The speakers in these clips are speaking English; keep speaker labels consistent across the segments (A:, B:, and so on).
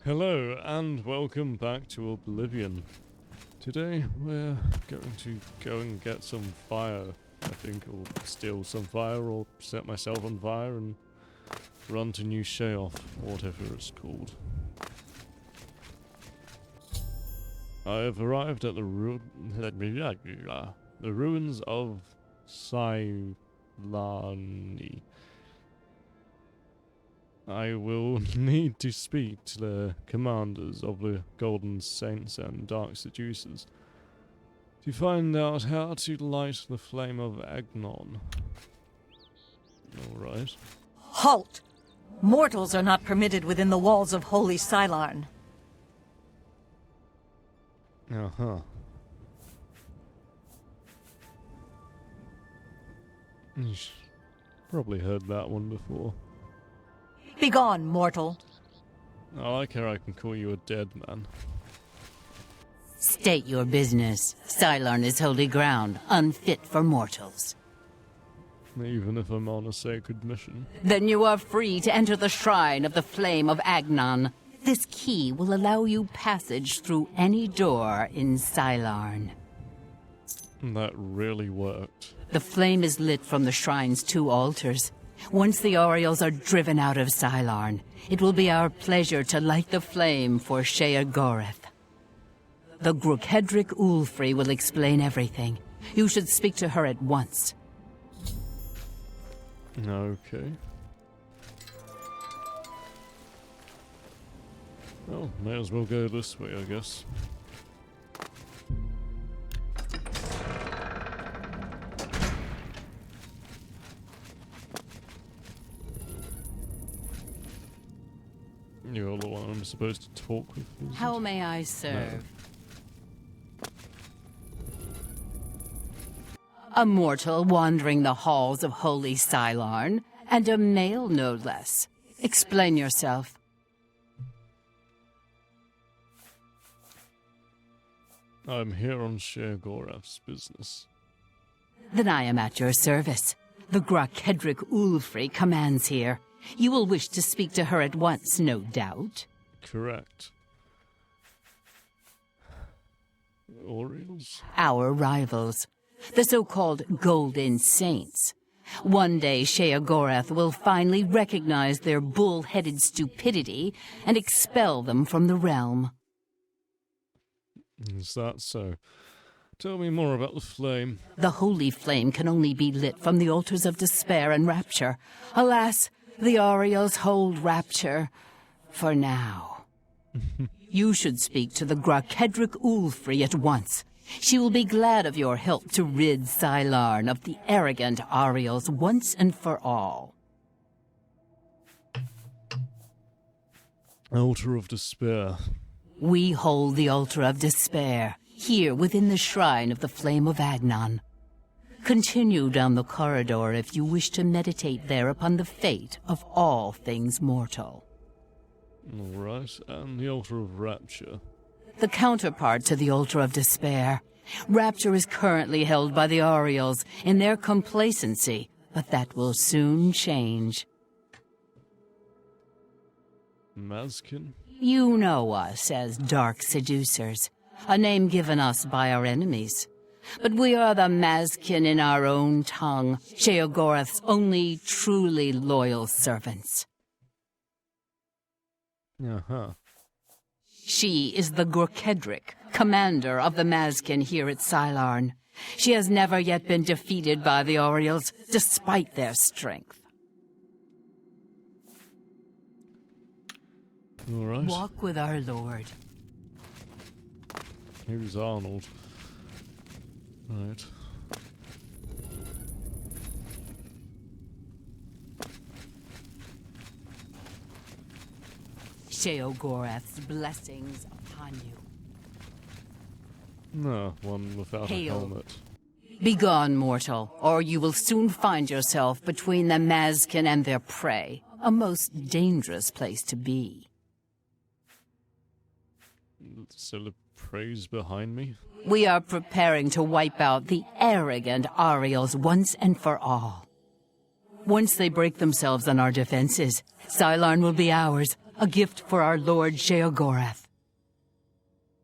A: Hello and welcome back to Oblivion. Today we're going to go and get some fire, I think, or steal some fire, or set myself on fire and run to New Sheoth, whatever it's called. I have arrived at the ruins of Silani. I will need to speak to the commanders of the Golden Saints and Dark Seducers to find out how to light the flame of Agnon. Alright.
B: Halt! Mortals are not permitted within the walls of Holy Silarn.
A: Uh-huh. You've probably heard that one before.
B: Begone, mortal.
A: I like how I can call you a dead man.
C: State your business. Silarn is holy ground, unfit for mortals.
A: Even if I'm on a sacred mission.
C: Then you are free to enter the shrine of the flame of Agnon. This key will allow you passage through any door in Silarn.
A: That really worked.
C: The flame is lit from the shrine's 2 altars. Once the Orioles are driven out of Silarn, it will be our pleasure to light the flame for Sheogorath. The Grukedric Ulfri will explain everything. You should speak to her at once.
A: Okay. Well, may as well go this way, I guess. You're the one I'm supposed to talk with.
C: How may I serve?
A: No.
C: A mortal wandering the halls of Holy Silarn, and a male no less. Explain yourself.
A: I'm here on Sheogorath's business.
C: Then I am at your service. The Grukedric Ulfri commands here. You will wish to speak to her at once, no doubt.
A: Correct. Orioles?
C: Our rivals. The so-called Golden Saints. One day Sheogorath will finally recognize their bull-headed stupidity and expel them from the realm.
A: Is that so? Tell me more about the flame.
C: The holy flame can only be lit from the altars of despair and rapture. Alas, the Orioles hold rapture for now. You should speak to the Grukedric Ulfri at once. She will be glad of your help to rid Silarn of the arrogant Orioles once and for all.
A: Altar of Despair.
C: We hold the altar of despair, here within the shrine of the flame of Agnon. Continue down the corridor if you wish to meditate there upon the fate of all things mortal.
A: Alright, and the Altar of Rapture.
C: The counterpart to the altar of despair. Rapture is currently held by the Orioles in their complacency, but that will soon change.
A: Mazkin?
C: You know us as Dark Seducers, a name given us by our enemies. But we are the Mazkin in our own tongue, Sheogorath's only truly loyal servants.
A: Uh-huh.
C: She is the Grukedric, commander of the Mazkin here at Silarn. She has never yet been defeated by the Orioles, despite their strength.
A: Alright.
C: Walk with our lord.
A: Who's Arnold? Right.
C: Sheogorath's blessings upon you.
A: No, one without
C: Hail.
A: a helmet.
C: Begone, mortal, or you will soon find yourself between the Mazkin and their prey. A most dangerous place to be.
A: So the praise behind me?
C: We are preparing to wipe out the arrogant Orioles once and for all. Once they break themselves on our defenses, Silarn will be ours, a gift for our Lord Sheogorath.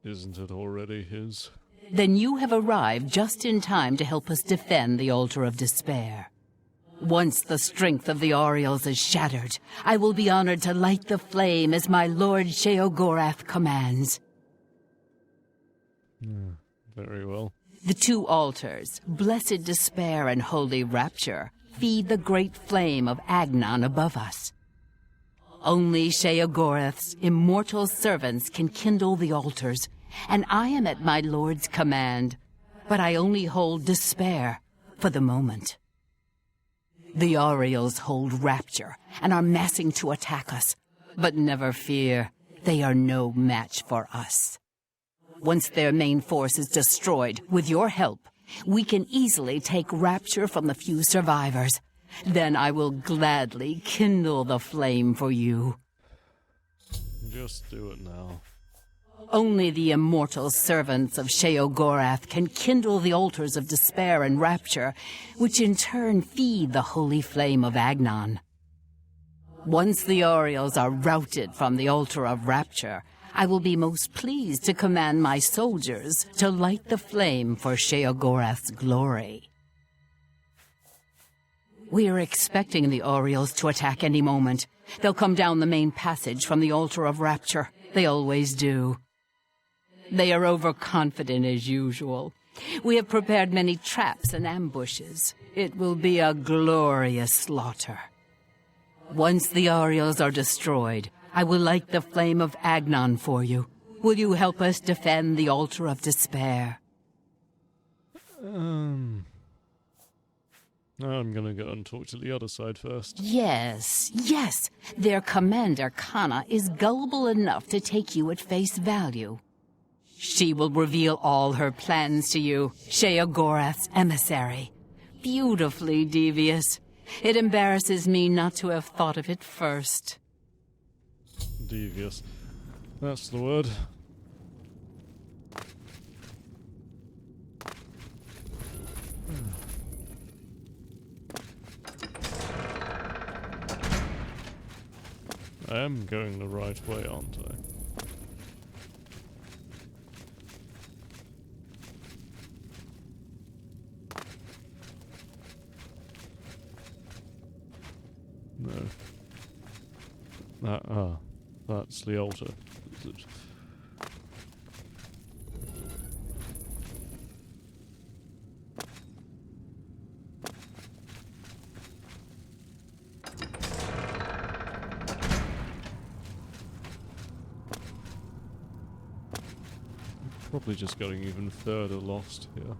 A: Isn't it already his?
C: Then you have arrived just in time to help us defend the Altar of Despair. Once the strength of the Aureals is shattered, I will be honored to light the flame as my Lord Sheogorath commands.
A: Very well.
C: The two altars, Blessed Despair and Holy Rapture, feed the great flame of Agnon above us. Only Sheogorath's immortal servants can kindle the altars, and I am at my Lord's command, but I only hold Despair for the moment. The Aureals hold Rapture and are massing to attack us, but never fear, they are no match for us. Once their main force is destroyed, with your help, we can easily take Rapture from the few survivors. Then I will gladly kindle the flame for you.
A: Just do it now.
C: Only the immortal servants of Sheogorath can kindle the altars of despair and rapture, which in turn feed the holy flame of Agnon. Once the Aureals are routed from the altar of rapture, I will be most pleased to command my soldiers to light the flame for Sheogorath's glory. We are expecting the Aureals to attack any moment. They'll come down the main passage from the altar of rapture. They always do. They are overconfident as usual. We have prepared many traps and ambushes. It will be a glorious slaughter. Once the Aureals are destroyed, I will light the flame of Agnon for you. Will you help us defend the altar of despair?
A: I'm gonna go and talk to the other side first.
C: Yes. Their commander, Kana, is gullible enough to take you at face value. She will reveal all her plans to you, Sheogorath's emissary. Beautifully devious. It embarrasses me not to have thought of it first.
A: Devious. That's the word. I am going the right way, aren't I? No. That's the altar. Is it? Probably just getting even further lost here.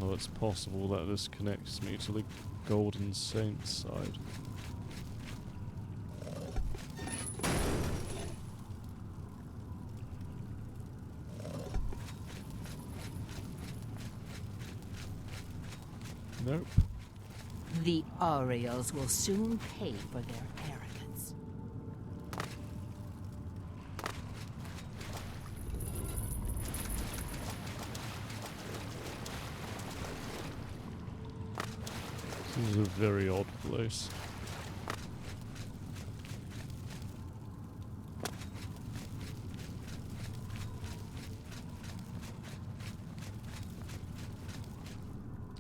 A: Well, it's possible that this connects me to the Golden Saint side. Nope.
C: The Aureals will soon pay for their arrogance.
A: This is a very odd place.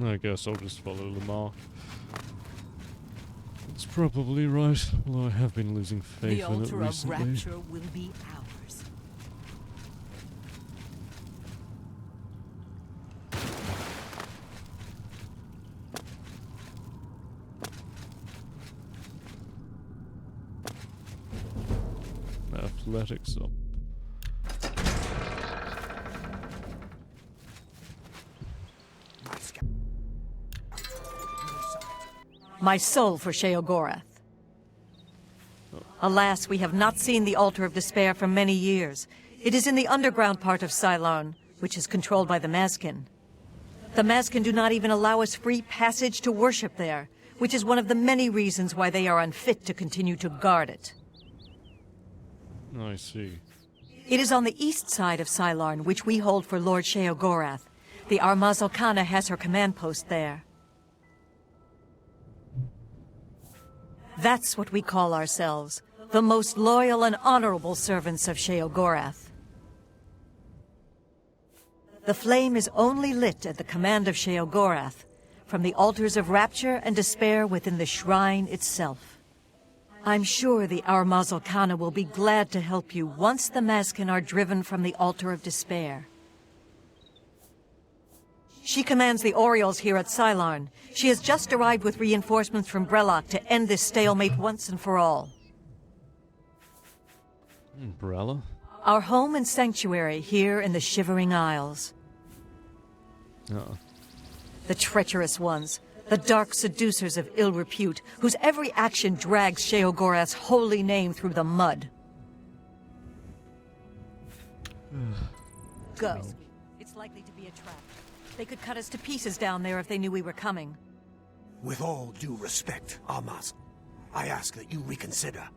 A: I guess I'll just follow the mark. It's probably right, although I have been losing faith in it recently.
C: The altar of rapture will be ours.
A: Athletics up.
B: My soul for Sheogorath. Alas, we have not seen the Altar of Despair for many years. It is in the underground part of Cylon, which is controlled by the Mazkin. The Mazkin do not even allow us free passage to worship there, which is one of the many reasons why they are unfit to continue to guard it.
A: I see.
B: It is on the east side of Cylon, which we hold for Lord Sheogorath. The Armazokana has her command post there. That's what we call ourselves, the most loyal and honorable servants of Sheogorath. The flame is only lit at the command of Sheogorath, from the altars of rapture and despair within the shrine itself. I'm sure the Armazel Kana will be glad to help you once the Mazkin are driven from the altar of despair. She commands the Orioles here at Cylarn. She has just arrived with reinforcements from Brellock to end this stalemate once and for all.
A: Brella?
B: Our home and sanctuary here in the Shivering Isles.
A: Oh.
B: The treacherous ones, the dark seducers of ill repute, whose every action drags Sheogorath's holy name through the mud. Go. It's likely to be a trap. They could cut us to pieces down there if they knew we were coming.
D: With all due respect, Armas, I ask that you reconsider.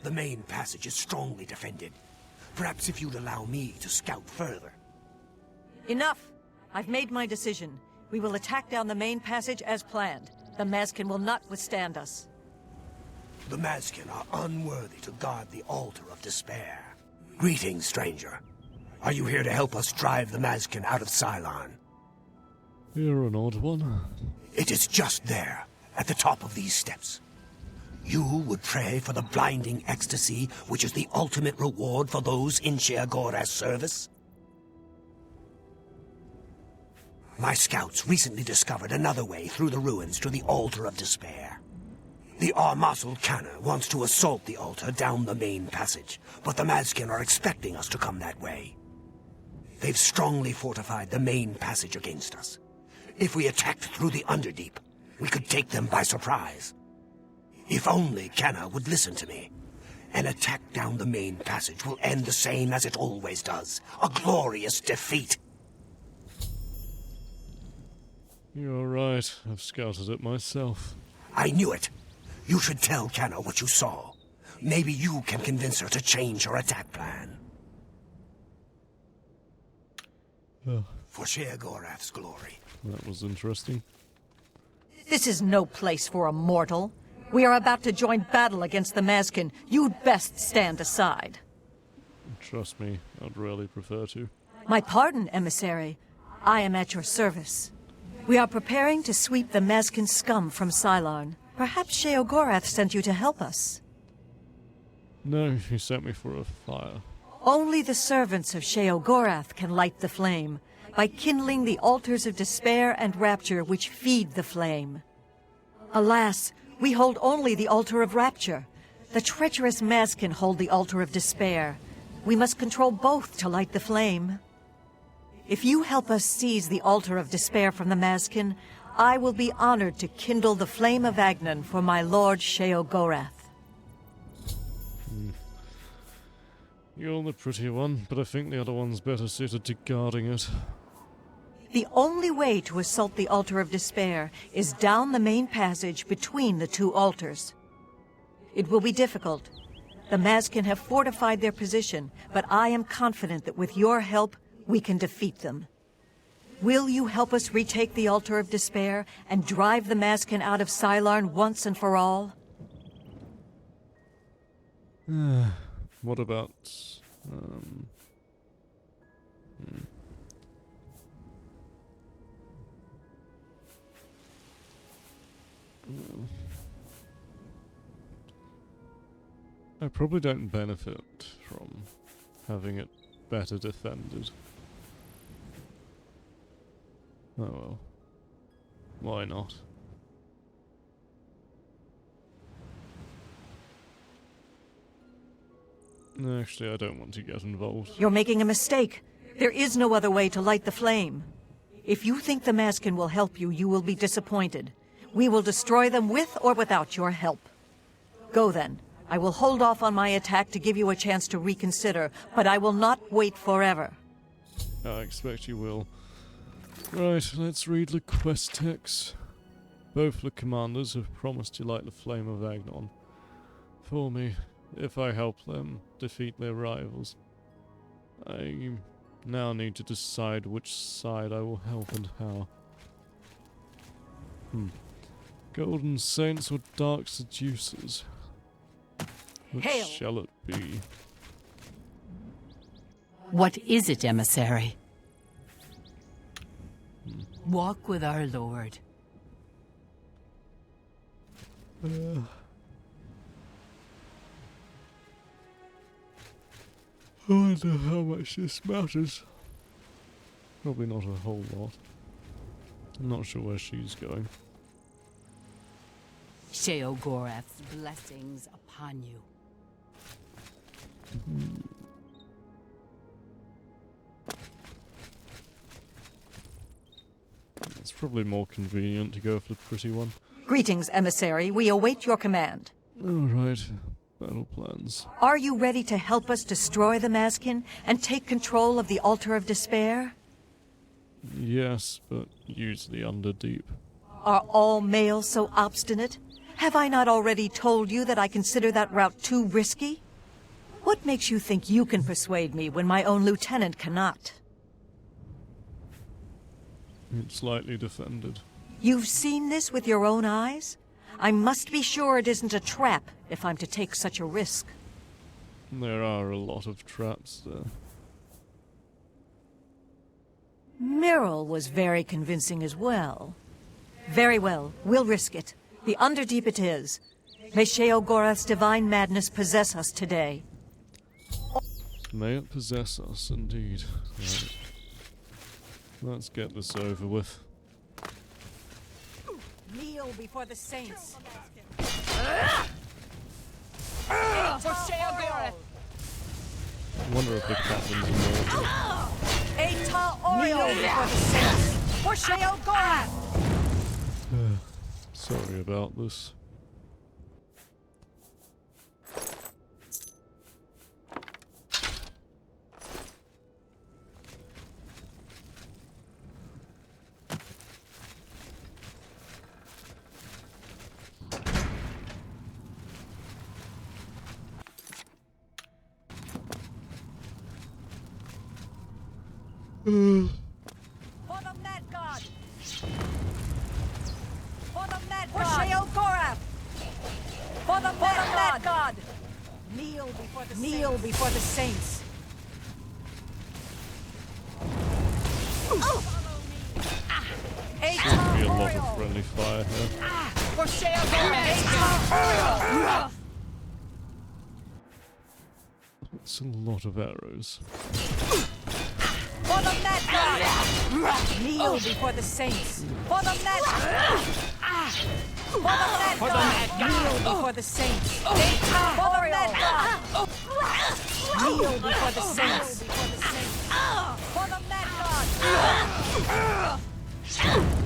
D: The main passage is strongly defended. Perhaps if you'd allow me to scout further.
B: Enough! I've made my decision. We will attack down the main passage as planned. The Mazkin will not withstand us.
D: The Mazkin are unworthy to guard the altar of despair. Greetings, stranger. Are you here to help us drive the Mazkin out of Cylarn?
A: You're an odd one.
D: It is just there, at the top of these steps. You would pray for the blinding ecstasy, which is the ultimate reward for those in Sheogorath's service? My scouts recently discovered another way through the ruins to the altar of despair. The Armazel Kana wants to assault the altar down the main passage, but the Mazkin are expecting us to come that way. They've strongly fortified the main passage against us. If we attacked through the Underdeep, we could take them by surprise. If only Kana would listen to me. An attack down the main passage will end the same as it always does. A glorious defeat.
A: You're right. I've scouted it myself.
D: I knew it. You should tell Kana what you saw. Maybe you can convince her to change her attack plan. For Sheogorath's glory.
A: That was interesting.
B: This is no place for a mortal. We are about to join battle against the Mazkin. You'd best stand aside.
A: Trust me, I'd really prefer to.
B: My pardon, emissary. I am at your service. We are preparing to sweep the Mazkin scum from Cylarn. Perhaps Sheogorath sent you to help us.
A: No, he sent me for a fire.
B: Only the servants of Sheogorath can light the flame, by kindling the altars of despair and rapture which feed the flame. Alas, we hold only the altar of rapture. The treacherous Mazkin hold the altar of despair. We must control both to light the flame. If you help us seize the altar of despair from the Mazkin, I will be honored to kindle the flame of Agnan for my lord Sheogorath.
A: You're the pretty one, but I think the other one's better suited to guarding it.
B: The only way to assault the altar of despair is down the main passage between the two altars. It will be difficult. The Mazkin have fortified their position, but I am confident that with your help, we can defeat them. Will you help us retake the altar of despair and drive the Mazkin out of Cylarn once and for all?
A: What about... I probably don't benefit from having it better defended. Oh well. Why not? Actually, I don't want to get involved.
B: You're making a mistake. There is no other way to light the flame. If you think the Mazkin will help you, you will be disappointed. We will destroy them with or without your help. Go then. I will hold off on my attack to give you a chance to reconsider, but I will not wait forever.
A: I expect you will. Right, let's read the quest text. Both the commanders have promised to light the flame of Agnon for me, if I help them defeat their rivals. I now need to decide which side I will help and how. Golden saints or dark seducers? Which
B: Hail.
A: shall it be?
C: What is it, emissary? Walk with our lord.
A: I wonder how much this matters. Probably not a whole lot. I'm not sure where she's going.
C: Sheogorath's blessings upon you.
A: It's probably more convenient to go for the pretty one.
B: Greetings, emissary. We await your command.
A: Alright, battle plans.
B: Are you ready to help us destroy the Mazkin and take control of the Altar of Despair?
A: Yes, but use the Underdeep.
B: Are all males so obstinate? Have I not already told you that I consider that route too risky? What makes you think you can persuade me when my own lieutenant cannot?
A: It's lightly defended.
B: You've seen this with your own eyes? I must be sure it isn't a trap if I'm to take such a risk.
A: There are a lot of traps there.
B: Myrrel was very convincing as well. Very well, we'll risk it. The Underdeep it is. May Sheogorath's divine madness possess us today.
A: May it possess us, indeed. Right. Let's get this over with.
B: Kneel before the saints.
C: For Sheogorath!
A: I wonder if the captain's immortal.
B: Eta Oriole before the saints. For Sheogorath!
A: Sorry about this.
B: For the Mad God! For the Mad God! For Sheogorath! For the Mad God! Kneel before the saints.
A: Seems to be a lot of friendly fire here.
C: For Sheogorath!
A: It's a lot of arrows.
B: For the Mad God! Kneel before the saints. For the Mad God! For the Mad God! Kneel before the saints. For the Mad God! Kneel before the saints. For the Mad God!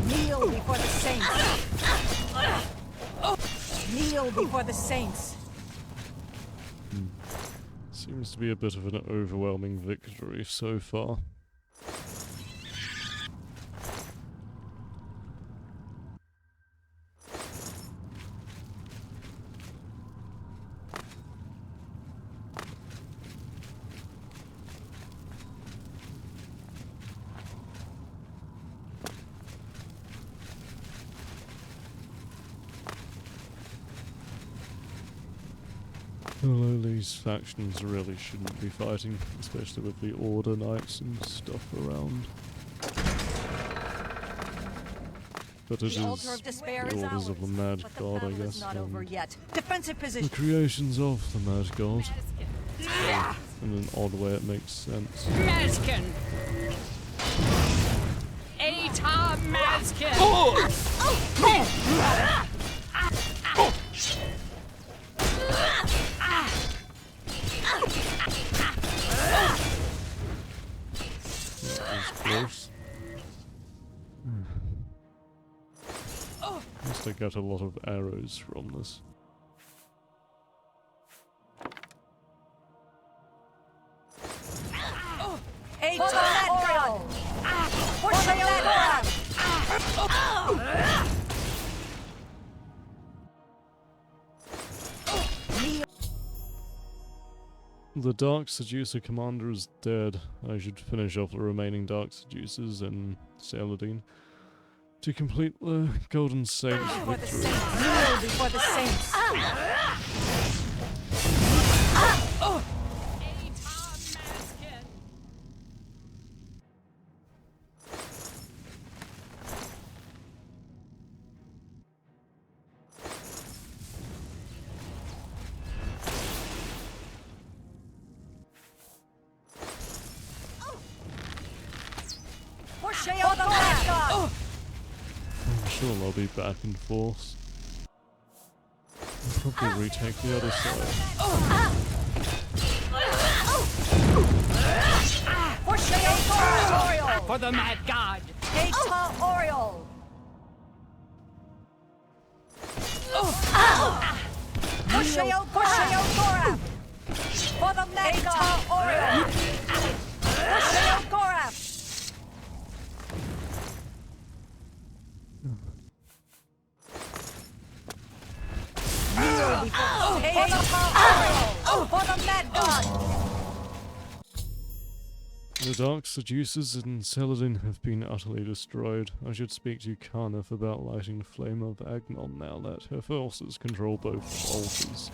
B: Kneel before the saints. Kneel before the saints.
A: Seems to be a bit of an overwhelming victory so far. Although these factions really shouldn't be fighting, especially with the Order Knights and stuff around. But it is the Orders of the Mad God, I guess,
B: Defensive
A: the
B: position.
A: creations of the Mad God. In an odd way it makes sense.
C: Mazkin! Eta Mazkin!
A: Close. Must I get a lot of arrows from this.
B: Eta Oriole! For Sheogorath!
A: The Dark Seducer commander is dead. I should finish off the remaining Dark Seducers in Saladin. to complete the Golden Saints
B: Before the
A: victory.
B: saints. Kneel before the saints. For the Mad God.
A: I'm sure they'll be back in force. I'll probably retake the other side.
B: For Sheol Oriole.
C: For the Mad God!
B: Eta Oriole. For Sheol Gorath. For the Mad God. Oriole. For Sheol Gorath. Kneel before Oriole. For the Mad God.
A: The Dark Seducers and Celadin have been utterly destroyed. I should speak to Karnaf about lighting the flame of Agnon now that her forces control both altars.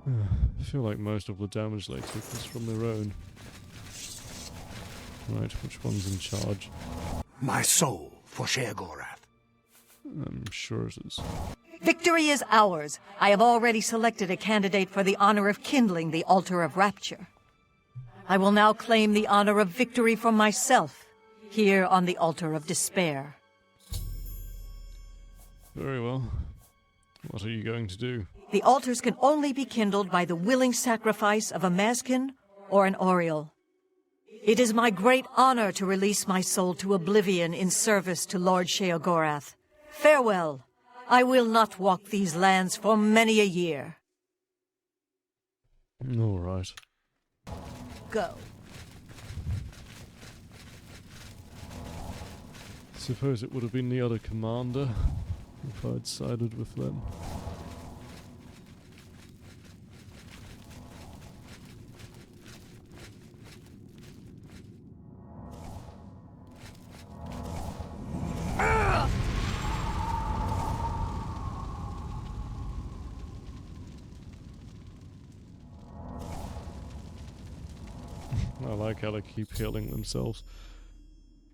A: I feel like most of the damage they took was from their own. Right, which one's in charge?
D: My soul for Sheogorath.
A: I'm sure it is.
B: Victory is ours. I have already selected a candidate for the honor of kindling the altar of rapture. I will now claim the honor of victory for myself, here on the altar of despair.
A: Very well. What are you going to do?
B: The altars can only be kindled by the willing sacrifice of a Mazkin or an Oriole. It is my great honor to release my soul to oblivion in service to Lord Sheogorath. Farewell. I will not walk these lands for many a year.
A: All right.
B: Go.
A: Suppose it would have been the other commander if I'd sided with them. I like how they keep healing themselves.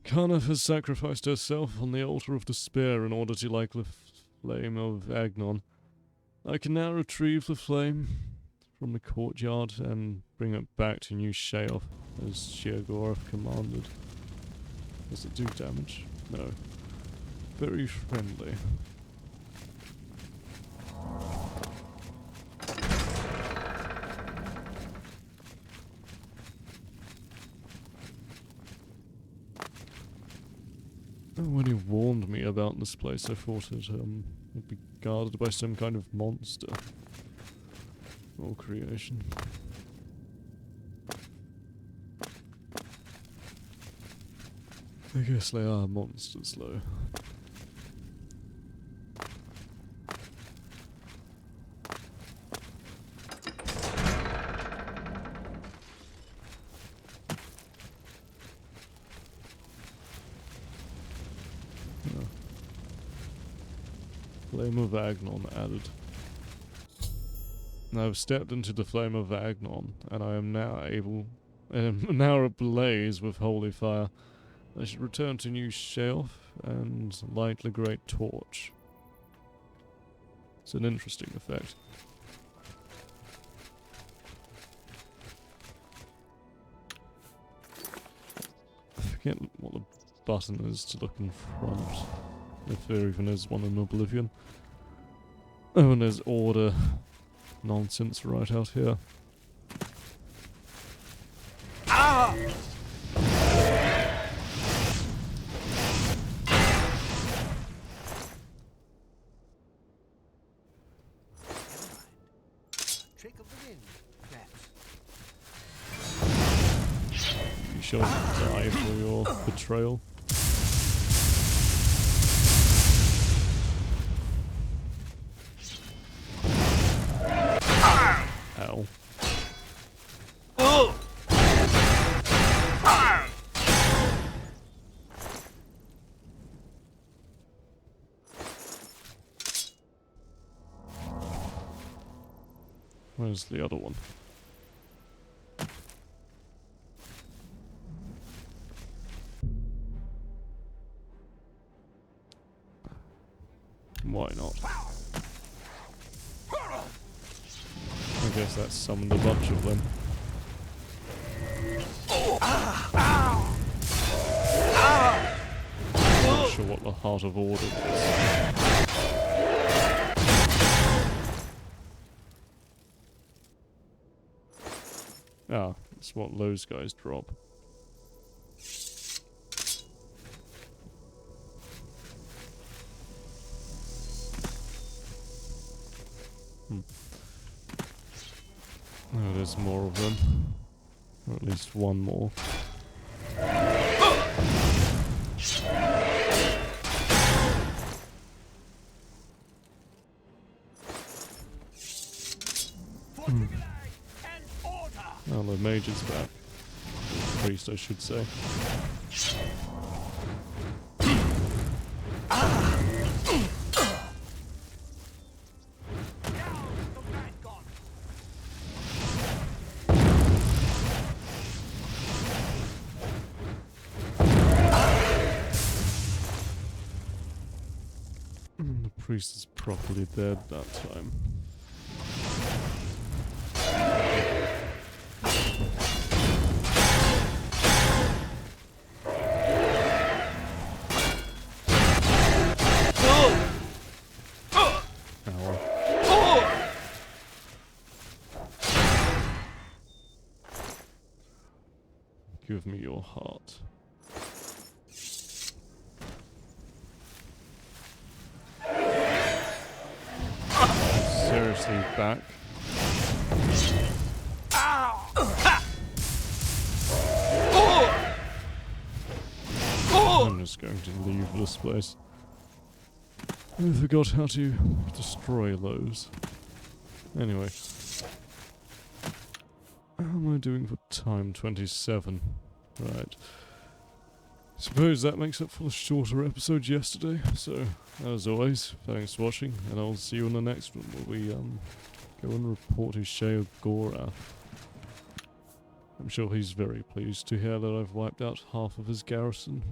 A: Karnaf has sacrificed herself on the altar of despair in order to light the flame of Agnon. I can now retrieve the flame from the courtyard and bring it back to New Sheoth as Sheogorath commanded. Does it do damage? No. Very friendly. When he warned me about this place, I thought it would be guarded by some kind of monster or creation. I guess they are monsters, though. Flame of Agnon added. I've stepped into the flame of Agnon, and I am now ablaze with holy fire. I should return to New Sheoth and light the great torch. It's an interesting effect. I forget what the button is to look in front. If there even is one in Oblivion. Oh, and there's order nonsense right out here.
D: Ah! Trick of the wind, perhaps.
A: You shall die for your betrayal. Ow. Where's the other one? Why not? I guess that summoned a bunch of them. Not sure what the Heart of Order is. Ah, that's what those guys drop. Oh, there's more of them. Or at least one more. Oh, the mage is back. Priest, I should say. The priest is properly dead that time. Give me your heart. Seriously, back? I'm just going to leave this place. I forgot how to destroy those. Anyway. How am I doing for time? 27. Right. Suppose that makes up for the shorter episode yesterday. So, as always, thanks for watching, and I'll see you in the next one where we go and report to Sheogorath. I'm sure he's very pleased to hear that I've wiped out half of his garrison.